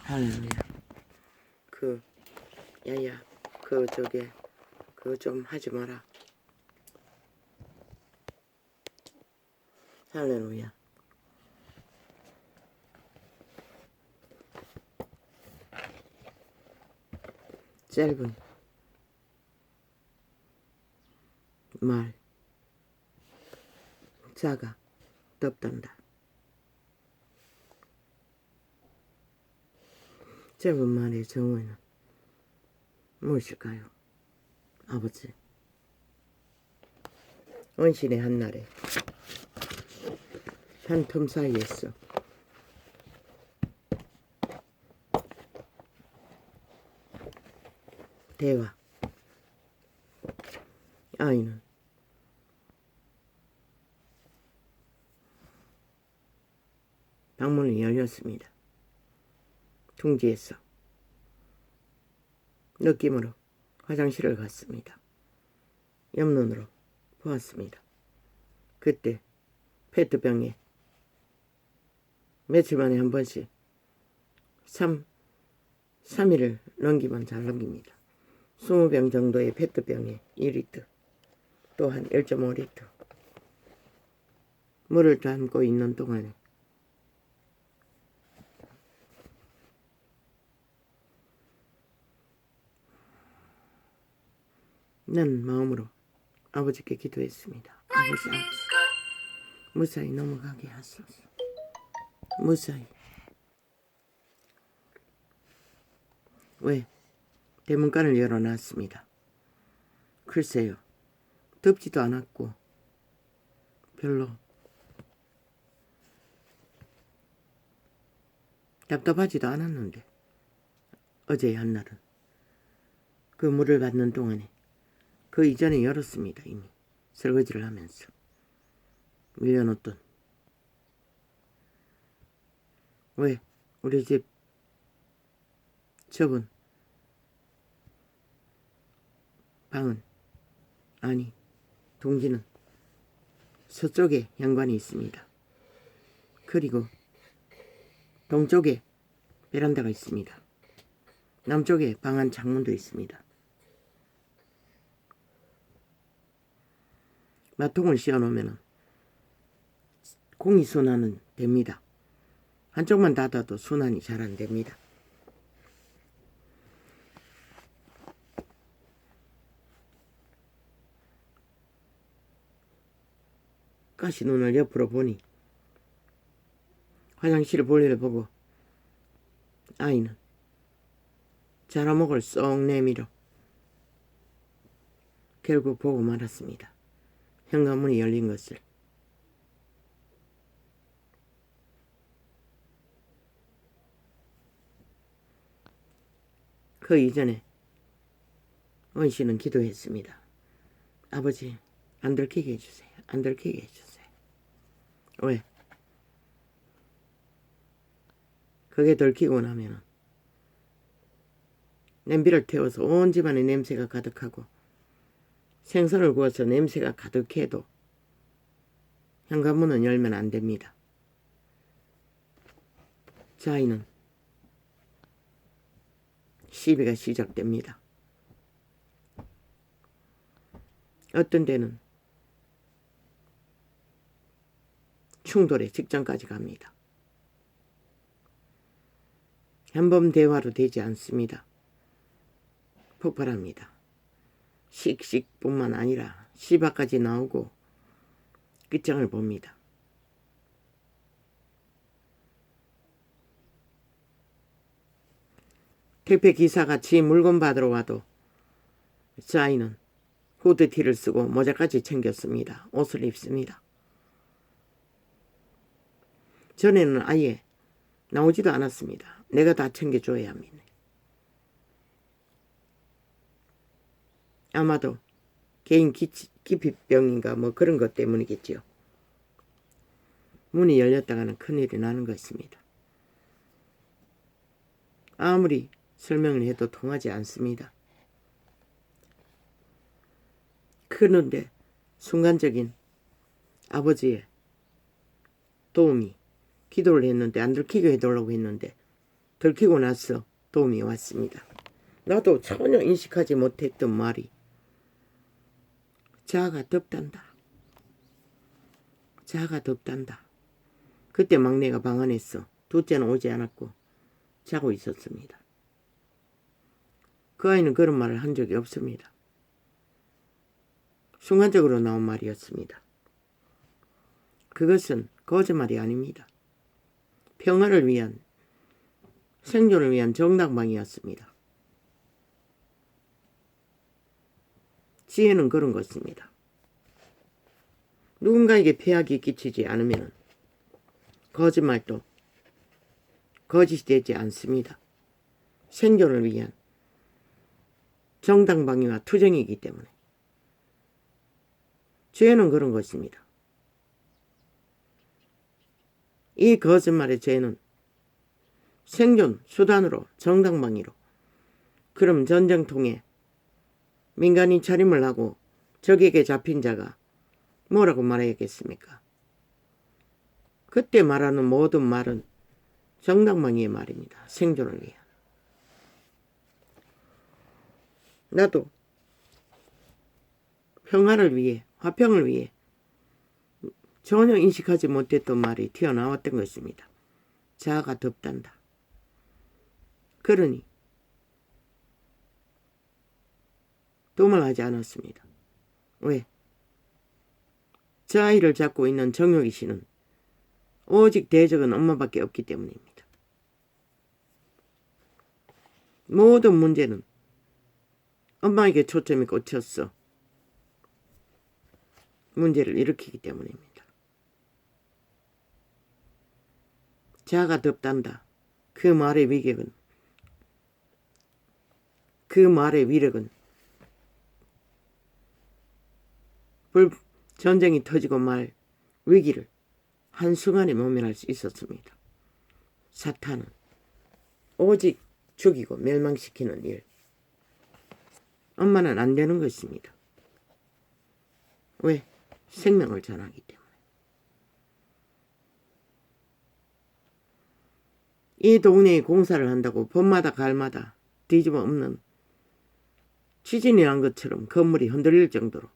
할렐루야. 야야, 그거 좀 하지 마라. 할렐루야. 짧은 말, 자가 덥단다. 짧은 말의 정의는 무엇일까요? 아버지, 원신의 한날에 한 틈 사이에서 대화, 아이는 방문이 열렸습니다. 둥지에서 느낌으로 화장실을 갔습니다. 옆눈으로 보았습니다. 그때 페트병에 며칠 만에 한 번씩 3일을 넘기면 잘 넘깁니다. 20병 정도의 페트병에 2리터, 또한 1.5리터 물을 담고 있는 동안에 난 마음으로 아버지께 기도했습니다. 아버지, 무사히 넘어가게 하소서. 무사히. 왜? 대문간을 열어놨습니다. 글쎄요, 덥지도 않았고 별로 답답하지도 않았는데 어제의 한날은 그 물을 받는 동안에 그 이전에 열었습니다. 이미 설거지를 하면서 밀려놓던, 왜 우리 집 좁은 방은, 아니 둥지는 서쪽에 현관이 있습니다. 그리고 동쪽에 베란다가 있습니다. 남쪽에 방 안 창문도 있습니다. 마통을 씌워놓으면 공기 순환은 됩니다. 한쪽만 닫아도 순환이 잘 안 됩니다. 가시 눈을 옆으로 보니 화장실 볼일을 보고 아이는 자라목을 쏙 내밀어 결국 보고 말았습니다. 현관문이 열린 것을. 그 이전에 원씨는 기도했습니다. 아버지, 안 들키게 해주세요. 안 들키게 해주세요. 왜? 그게 들키고 나면 냄비를 태워서 온 집안에 냄새가 가득하고 생선을 구워서 냄새가 가득해도 현관문은 열면 안 됩니다. 자이는 시비가 시작됩니다. 어떤 데는 충돌의 직전까지 갑니다. 한번 대화로 되지 않습니다. 폭발합니다. 씩씩뿐만 아니라 시바까지 나오고 끝장을 봅니다. 택배 기사가 지 물건 받으러 와도 자이는 후드티를 쓰고 모자까지 챙겼습니다. 옷을 입습니다. 전에는 아예 나오지도 않았습니다. 내가 다 챙겨줘야 합니다. 아마도 개인 기피병인가 뭐 그런 것 때문이겠지요. 문이 열렸다가는 큰일이 나는 것입니다. 아무리 설명을 해도 통하지 않습니다. 그런데 순간적인 아버지의 도움이, 기도를 했는데 안 들키게 해달라고 했는데 들키고 나서 도움이 왔습니다. 나도 전혀 인식하지 못했던 말이 자아가 덥단다. 자아가 덥단다. 그때 막내가 방 안에서 둘째는 오지 않았고 자고 있었습니다. 그 아이는 그런 말을 한 적이 없습니다. 순간적으로 나온 말이었습니다. 그것은 거짓말이 아닙니다. 평화를 위한, 생존을 위한 정당방위였습니다. 지혜는 그런 것입니다. 누군가에게 폐악이 끼치지 않으면 거짓말도 거짓이 되지 않습니다. 생존을 위한 정당방위와 투쟁이기 때문에. 죄는 그런 것입니다. 이 거짓말의 죄는 생존 수단으로 정당방위로, 그럼 전쟁통에 민간인 차림을 하고 적에게 잡힌 자가 뭐라고 말해야겠습니까? 그때 말하는 모든 말은 정당방위의 말입니다. 생존을 위한. 나도 평화를 위해, 화평을 위해 전혀 인식하지 못했던 말이 튀어나왔던 것입니다. 자아가 덥단다. 그러니 도말하지 않았습니다. 왜? 저 아이를 잡고 있는 정혁이 씨는 오직 대적은 엄마밖에 없기 때문입니다. 모든 문제는 엄마에게 초점이 꽂혔어 문제를 일으키기 때문입니다. 자아가 덥단다. 그 말의 위력은 전쟁이 터지고 말 위기를 한순간에 모면할 수 있었습니다. 사탄은 오직 죽이고 멸망시키는 일. 엄마는 안 되는 것입니다. 왜? 생명을 전하기 때문에. 이 동네에 공사를 한다고 봄마다 가을마다 뒤집어 엎는 지진이 난 것처럼 건물이 흔들릴 정도로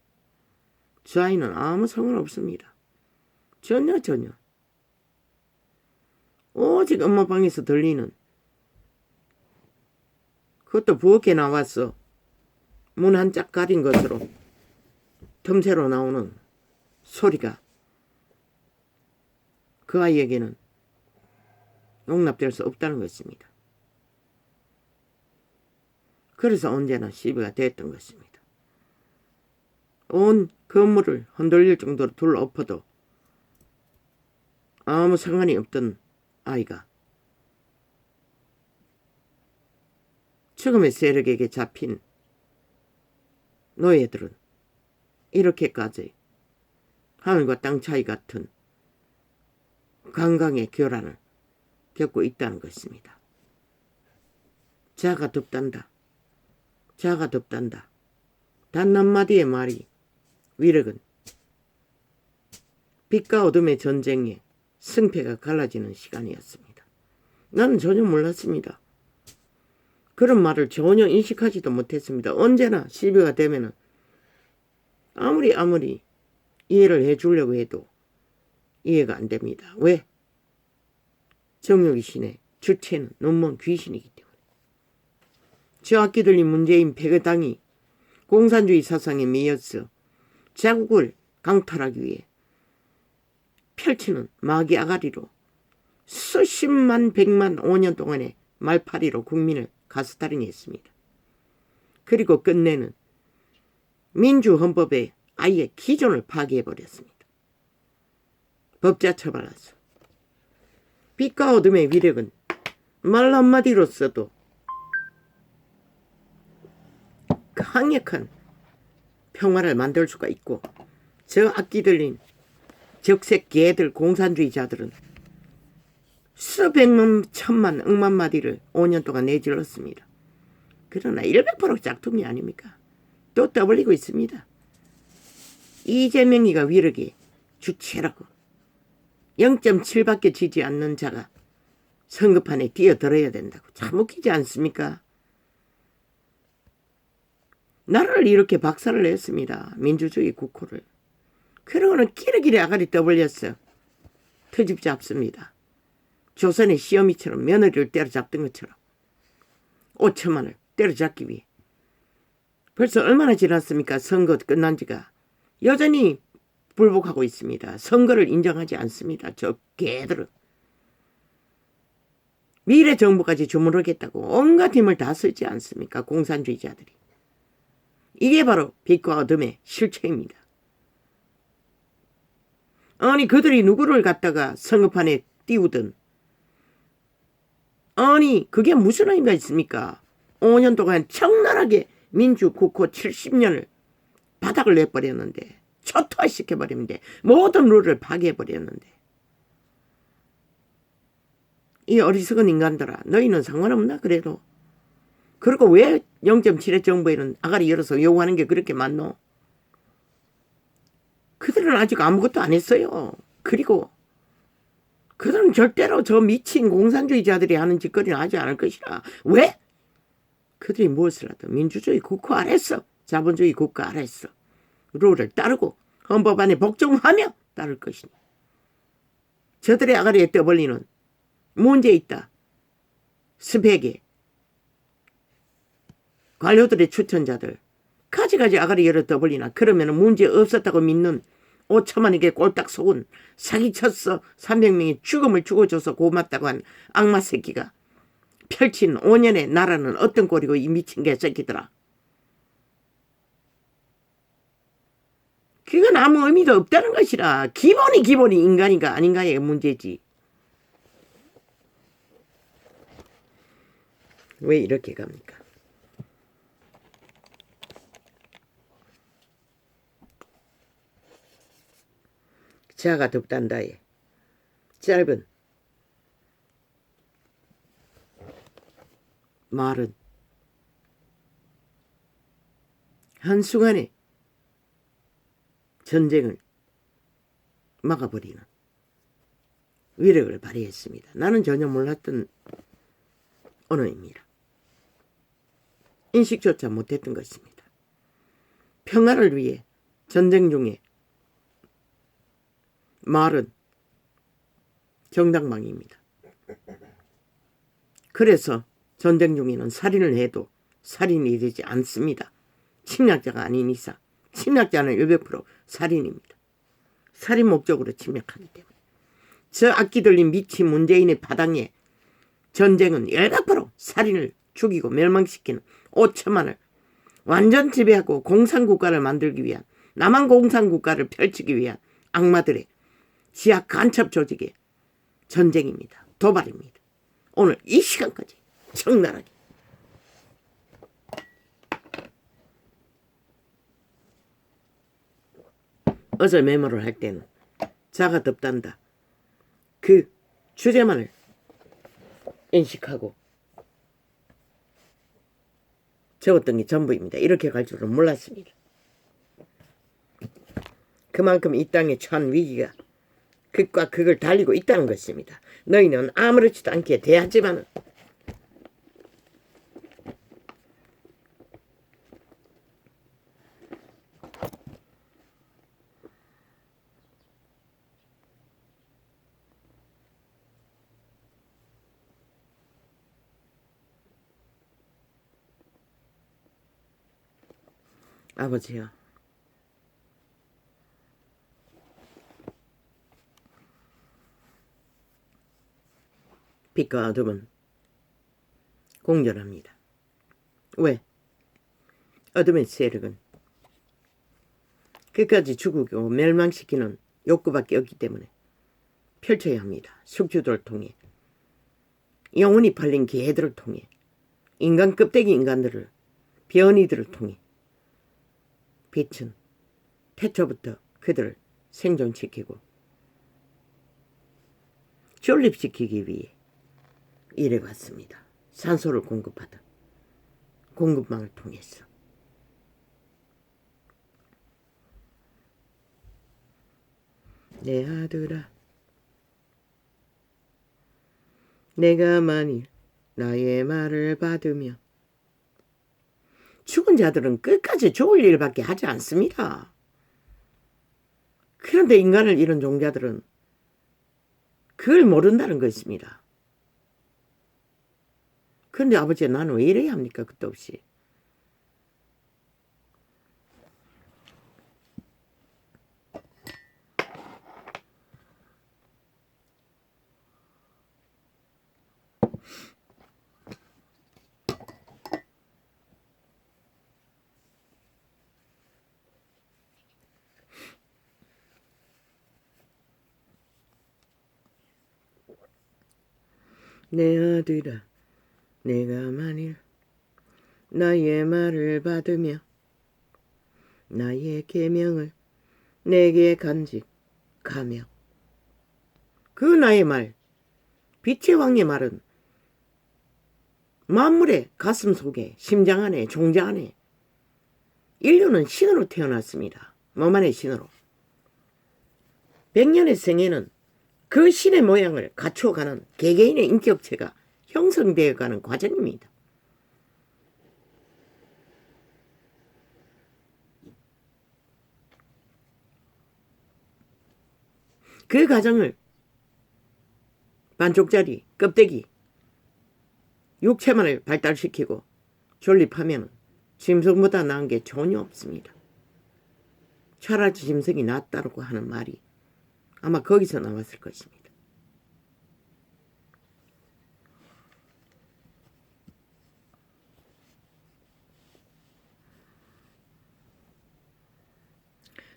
저 아이는 아무 성은 없습니다. 전혀. 오직 엄마 방에서 들리는, 그것도 부엌에 나와서 문 한 짝 가린 것으로 틈새로 나오는 소리가 그 아이에게는 용납될 수 없다는 것입니다. 그래서 언제나 시비가 됐던 것입니다. 온 건물을 흔들릴 정도로 둘러엎어도 아무 상관이 없던 아이가 죽음의 세력에게 잡힌 노예들은 이렇게까지 하늘과 땅 차이 같은 강강의 교란을 겪고 있다는 것입니다. 자아가 덥단다. 자아가 덥단다. 단 한마디의 말이 위력은 빛과 어둠의 전쟁에 승패가 갈라지는 시간이었습니다. 나는 전혀 몰랐습니다. 그런 말을 전혀 인식하지도 못했습니다. 언제나 시비가 되면은 아무리 이해를 해주려고 해도 이해가 안 됩니다. 왜? 정욕이 신의 주체는 눈먼 귀신이기 때문에. 저 악기 들린 문재인 패거당이 공산주의 사상에 매여서 자국을 강탈하기 위해 펼치는 마귀 아가리로 수십만 백만 5년 동안의 말파리로 국민을 가스타리니 했습니다. 그리고 끝내는 민주헌법의 아예 기존을 파괴해버렸습니다. 법자 처벌하서. 빛과 어둠의 위력은 말 한마디로 써도 강력한 평화를 만들 수가 있고, 저 악기 들린 적색 개들 공산주의자들은 수백만 천만 억만 마디를 5년 동안 내질렀습니다. 그러나 100% 짝퉁이 아닙니까? 또 떠벌리고 있습니다. 이재명이가 위력의 주체라고 0.7밖에 지지 않는 자가 선거판에 뛰어들어야 된다고. 참 웃기지 않습니까? 나라를 이렇게 박살을 냈습니다. 민주주의 국호를. 그러고는 끼리끼리 아가리 떠벌렸어. 트집 잡습니다. 조선의 시어미처럼 며느리를 때려잡던 것처럼 5천만을 때려잡기 위해. 벌써 얼마나 지났습니까? 선거 끝난 지가. 여전히 불복하고 있습니다. 선거를 인정하지 않습니다. 저 개들은. 미래 정부까지 주무르겠다고 온갖 힘을 다 쓰지 않습니까? 공산주의자들이. 이게 바로 빛과 어둠의 실체입니다. 아니 그들이 누구를 갖다가 선거판에 띄우든 아니 그게 무슨 의미가 있습니까? 5년 동안 청나라하게 민주국호 70년을 바닥을 내버렸는데 초토화시켜버렸는데 모든 룰을 파괴해버렸는데 이 어리석은 인간들아 너희는 상관없나 그래도? 그리고 왜 0.7의 정부에는 아가리 열어서 요구하는 게 그렇게 많노? 그들은 아직 아무것도 안 했어요. 그리고 그들은 절대로 저 미친 공산주의자들이 하는 짓거리는 하지 않을 것이라. 왜? 그들이 무엇을 하든 민주주의 국가 아래서 자본주의 국가 아래서 룰을 따르고 헌법 안에 복종하며 따를 것이니 저들의 아가리에 떠벌리는 문제 있다. 스펙에 관료들의 추천자들 가지가지 아가리 열어 떠벌리나 그러면 문제 없었다고 믿는 5천만에게 꼴딱 속은 사기쳤어 300명이 죽음을 죽어줘서 고맙다고 한 악마 새끼가 펼친 5년의 나라는 어떤 꼴이고 이 미친 개새끼들아. 그건 아무 의미도 없다는 것이라. 기본이 인간인가 아닌가의 문제지. 왜 이렇게 갑니까? 자가 덥단다에 짧은 말은 한순간에 전쟁을 막아버리는 위력을 발휘했습니다. 나는 전혀 몰랐던 언어입니다. 인식조차 못했던 것입니다. 평화를 위해 전쟁 중에 말은 정당방위입니다. 그래서 전쟁 중에는 살인을 해도 살인이 되지 않습니다. 침략자가 아닌 이상. 침략자는 100% 살인입니다. 살인 목적으로 침략하기 때문에. 저 악기 들린 미친 문재인의 파당에 전쟁은 100% 살인을 죽이고 멸망시키는 5천만을 완전 지배하고 공산국가를 만들기 위한 남한 공산국가를 펼치기 위한 악마들의 지하 간첩 조직의 전쟁입니다. 도발입니다. 오늘 이 시간까지 적나라하게 어제 메모를 할 때는 자가 덥단다. 그 주제만을 인식하고 적었던 게 전부입니다. 이렇게 갈 줄은 몰랐습니다. 그만큼 이 땅에 처한 위기가 극과 극을 달리고 있다는 것입니다. 너희는 아무렇지도 않게 대하지만은 아버지요. 빛과 어둠은 공존합니다. 왜? 어둠의 세력은 끝까지 죽이고 멸망시키는 욕구밖에 없기 때문에 펼쳐야 합니다. 숙주들을 통해 영혼이 팔린 개들을 통해 인간 껍데기 인간들을 변이들을 통해 빛은 태초부터 그들을 생존시키고 존립시키기 위해 일해왔습니다. 산소를 공급하던 공급망을 통해서. 내 아들아 내가 만일 나의 말을 받으며. 죽은 자들은 끝까지 좋을 일밖에 하지 않습니다. 그런데 인간을 잃은 종자들은 그걸 모른다는 것입니다. 그런데 아버지, 나는 왜 이래야 합니까? 끝도 없이. 내 아들아, 내가 만일 나의 말을 받으며 나의 계명을 내게 간직하며. 그 나의 말, 빛의 왕의 말은 만물의 가슴 속에, 심장 안에, 종자 안에. 인류는 신으로 태어났습니다. 몸안의 신으로. 100년의 생애는 그 신의 모양을 갖추어가는 개개인의 인격체가 형성되어가는 과정입니다. 그 과정을 반쪽짜리 껍데기 육체만을 발달시키고 존립하면 짐승보다 나은 게 전혀 없습니다. 차라리 짐승이 낫다고 하는 말이 아마 거기서 나왔을 것입니다.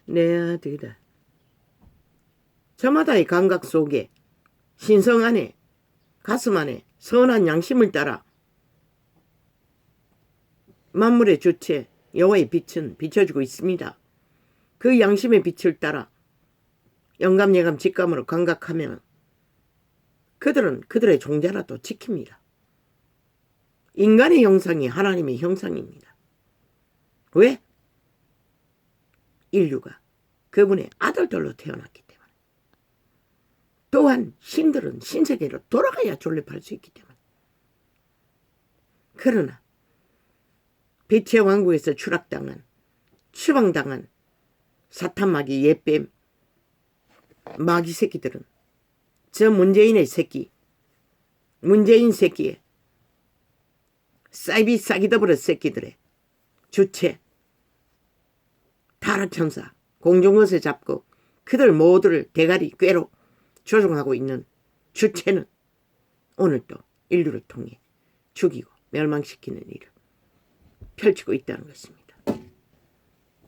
내 아들아, 저마다의 감각 속에, 신성 안에, 가슴 안에 선한 양심을 따라 만물의 주체 여호와의 빛은 비춰주고 있습니다. 그 양심의 빛을 따라 영감, 예감, 직감으로 감각하면 그들은 그들의 종자라도 지킵니다. 인간의 형상이 하나님의 형상입니다. 왜? 인류가 그분의 아들들로 태어났기 때문에. 또한 신들은 신세계로 돌아가야 존립할 수 있기 때문에. 그러나 빛의 왕국에서 추락당한, 추방당한 사탄 마귀 옛뱀 마귀 새끼들은 저 문재인의 새끼, 문재인 새끼의 사이비 싸기더브러 새끼들의 주체 타락천사 공중것을 잡고 그들 모두를 대가리 꾀로 조종하고 있는 주체는 오늘 또 인류를 통해 죽이고 멸망시키는 일을 펼치고 있다는 것입니다.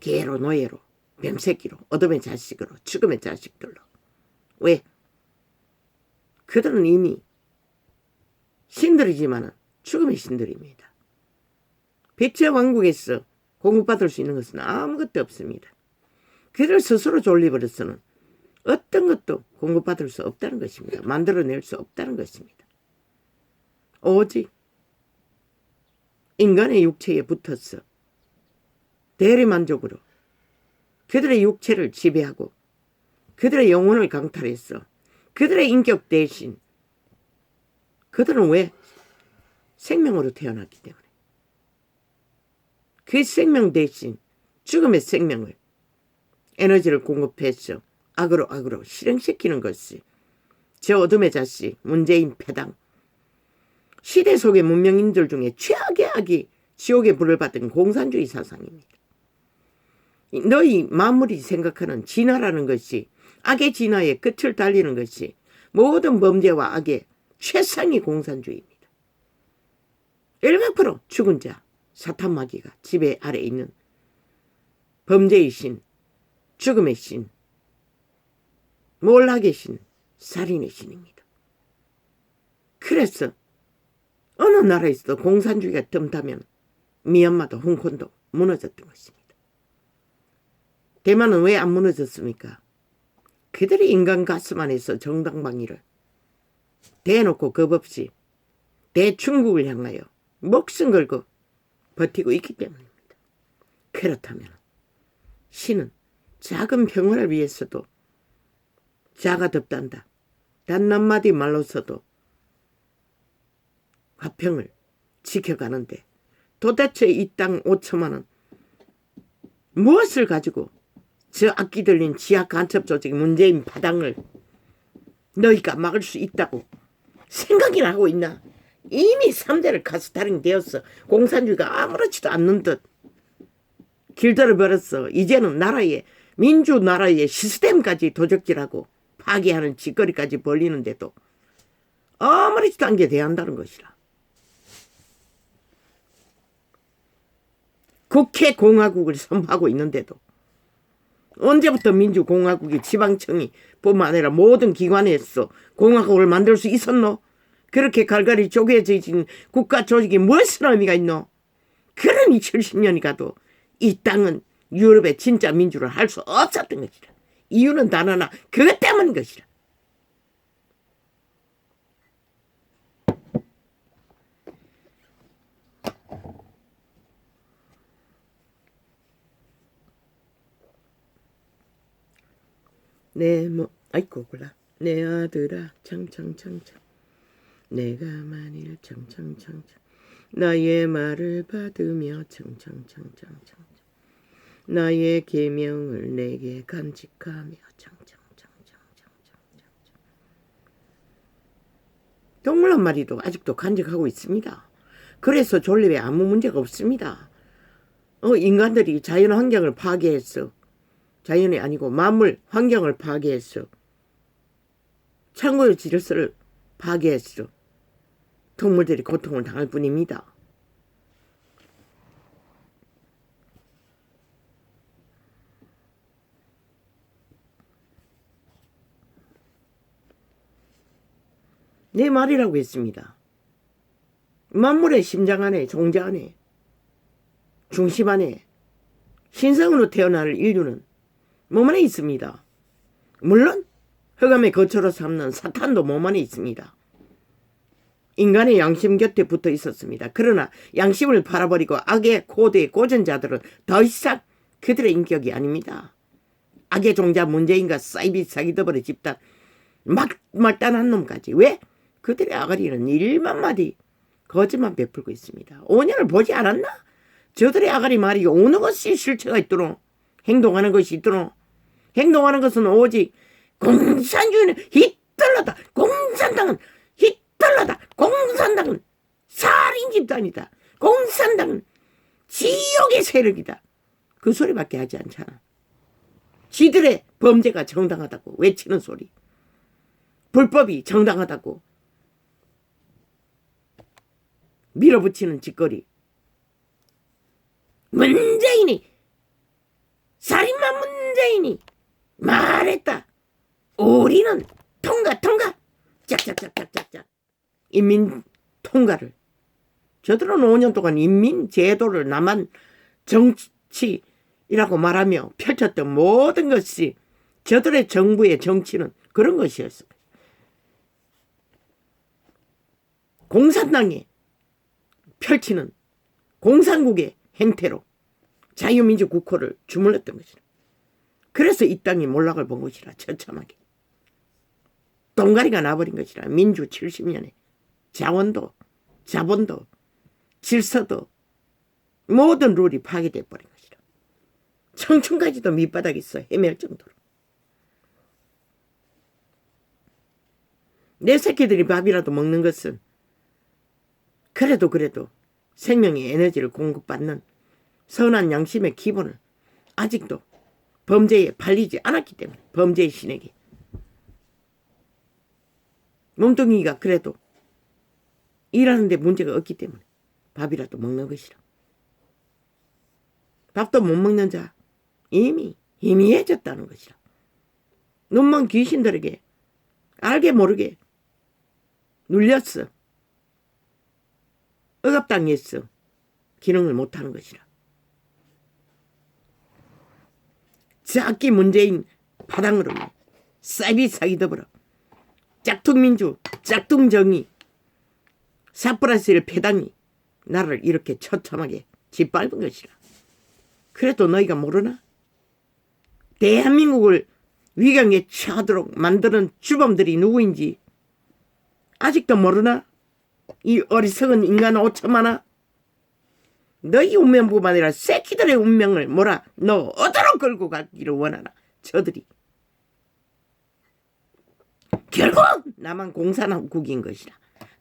개로 노예로 뱀새끼로 어둠의 자식으로 죽음의 자식들로. 왜? 그들은 이미 신들이지만 죽음의 신들입니다. 빛의 왕국에서 공급받을 수 있는 것은 아무것도 없습니다. 그들 스스로 존립으로서는 어떤 것도 공급받을 수 없다는 것입니다. 만들어낼 수 없다는 것입니다. 오직 인간의 육체에 붙어서 대리만족으로 그들의 육체를 지배하고 그들의 영혼을 강탈해서 그들의 인격 대신 그들은 왜? 생명으로 태어났기 때문에 그 생명 대신 죽음의 생명을 에너지를 공급해서 악으로 실행시키는 것이 저 어둠의 자식 문재인 패당 시대 속의 문명인들 중에 최악의 악이 지옥의 불을 받은 공산주의 사상입니다. 너희 만물이 생각하는 진화라는 것이 악의 진화의 끝을 달리는 것이 모든 범죄와 악의 최상의 공산주의입니다. 100% 죽은 자 사탄 마귀가 지배 아래 있는 범죄의 신, 죽음의 신, 몰락의 신, 살인의 신입니다. 그래서 어느 나라에서도 공산주의가 뜸타면 미얀마도 홍콩도 무너졌던 것입니다. 대만은 왜 안 무너졌습니까? 그들이 인간 가슴 안에서 정당방위를 대놓고 겁없이 대중국을 향하여 목숨 걸고 버티고 있기 때문입니다. 그렇다면 신은 작은 평화를 위해서도 자가 덥단다. 단 한마디 말로서도 화평을 지켜가는데 도대체 이 땅 5천만 원 무엇을 가지고 저 악기 들린 지하 간첩 조직 문재인 파당을 너희가 막을 수 있다고 생각이나 하고 있나? 이미 3대를 가스타링 되었어. 공산주의가 아무렇지도 않는 듯 길들여 버렸어. 이제는 나라의 민주나라의 시스템까지 도적질하고 파괴하는 짓거리까지 벌리는데도 아무렇지도 않게 대한다는 것이라. 국회 공화국을 선포하고 있는데도 언제부터 민주공화국이 지방청이 뿐만 아니라 모든 기관에서 공화국을 만들 수 있었노? 그렇게 갈갈이 쪼개진 국가 조직이 무슨 의미가 있노? 그러니 70년이 가도 이 땅은 유럽의 진짜 민주를 할 수 없었던 것이라. 이유는 단 하나, 그것 때문인 것이라. 아이고 골라. 내 아들아 창창창창 내가 만일 창창창창 나의 말을 받으며 창창창창창 나의 계명을 내게 간직하며 창창창창창창 동물 한 마리도 아직도 간직하고 있습니다. 그래서 존립에 아무 문제가 없습니다. 인간들이 자연 환경을 파괴했어. 자연이 아니고 만물 환경을 파괴했어. 창고의 질서를 파괴했어. 동물들이 고통을 당할 뿐입니다. 내 말이라고 했습니다. 만물의 심장 안에, 종자 안에, 중심 안에 신성으로 태어날 인류는 몸 안에 있습니다. 물론 흑암의 거처로 삼는 사탄도 몸 안에 있습니다. 인간의 양심 곁에 붙어 있었습니다. 그러나 양심을 팔아버리고 악의 코드에 꽂은 자들은 더 이상 그들의 인격이 아닙니다. 악의 종자 문재인과 사이비 사기더벌의 집단 말단한 놈까지. 왜? 그들의 아가리는 1만 마디 거짓만 베풀고 있습니다. 5년을 보지 않았나? 저들의 아가리 말이 어느 것이 실체가 있도록 행동하는 것이 있도록 행동하는 것은 오직 공산주의는 히틀러다. 공산당은 히틀러다. 공산당은 살인 집단이다. 공산당은 지옥의 세력이다. 그 소리밖에 하지 않잖아. 지들의 범죄가 정당하다고 외치는 소리. 불법이 정당하다고 밀어붙이는 짓거리. 문재인이 살인마 문재인이 말했다. 우리는 통과 짝짝짝짝짝짝 인민 통과를. 저들은 5년 동안 인민 제도를 남한 정치라고 말하며 펼쳤던 모든 것이 저들의 정부의 정치는 그런 것이었어요. 공산당이 펼치는 공산국의 행태로 자유민주국호를 주물렀던 것이다. 그래서 이 땅이 몰락을 본 것이라. 처참하게 동가리가 나버린 것이라. 민주 70년에 자원도 자본도 질서도 모든 룰이 파괴돼 버린 것이라. 청춘까지도 밑바닥에서 헤맬 정도로. 내 새끼들이 밥이라도 먹는 것은 그래도 생명의 에너지를 공급받는 선한 양심의 기본을 아직도 범죄에 팔리지 않았기 때문에. 범죄의 신에게. 몸뚱이가 그래도 일하는데 문제가 없기 때문에 밥이라도 먹는 것이라. 밥도 못 먹는 자 이미 희미해졌다는 것이라. 눈먼 귀신들에게 알게 모르게 눌렸어. 억압당했어. 기능을 못하는 것이라. 저 악기 문재인 파당으로 사이비 사기더불어 짝퉁민주 짝퉁정의 사프라스일 패당이 나를 이렇게 처참하게 짓밟은 것이라. 그래도 너희가 모르나? 대한민국을 위강에 처하도록 만드는 주범들이 누구인지 아직도 모르나? 이 어리석은 인간 5천만아. 너희 운명뿐만 아니라 새끼들의 운명을 너 어디로 끌고 가기를 원하나. 저들이 결국 남한 공산국인 것이라.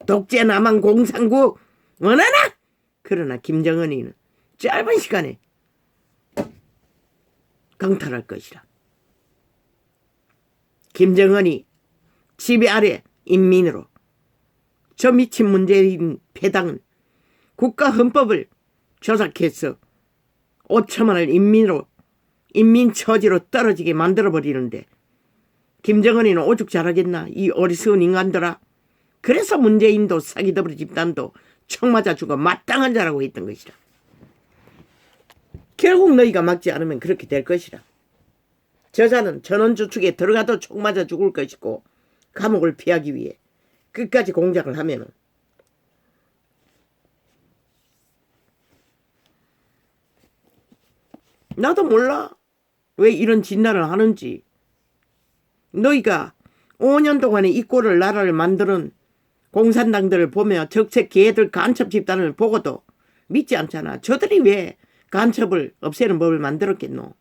독재 남한 공산국 원하나? 그러나 김정은이는 짧은 시간에 강탈할 것이라. 김정은이 지배 아래 인민으로 저 미친 문재인 패당은 국가헌법을 조작해서 5천만을 인민 처지로 떨어지게 만들어버리는데 김정은이는 오죽 잘하겠나. 이 어리석은 인간들아. 그래서 문재인도 사기더블 집단도 총 맞아 죽어 마땅한 자라고 했던 것이라. 결국 너희가 막지 않으면 그렇게 될 것이라. 저자는 전원주축에 들어가도 총 맞아 죽을 것이고 감옥을 피하기 위해 끝까지 공작을 하면은 나도 몰라 왜 이런 진날을 하는지. 너희가 5년 동안에 이 꼴을 나라를 만드는 공산당들을 보며 적색 개들 간첩 집단을 보고도 믿지 않잖아. 저들이 왜 간첩을 없애는 법을 만들었겠노.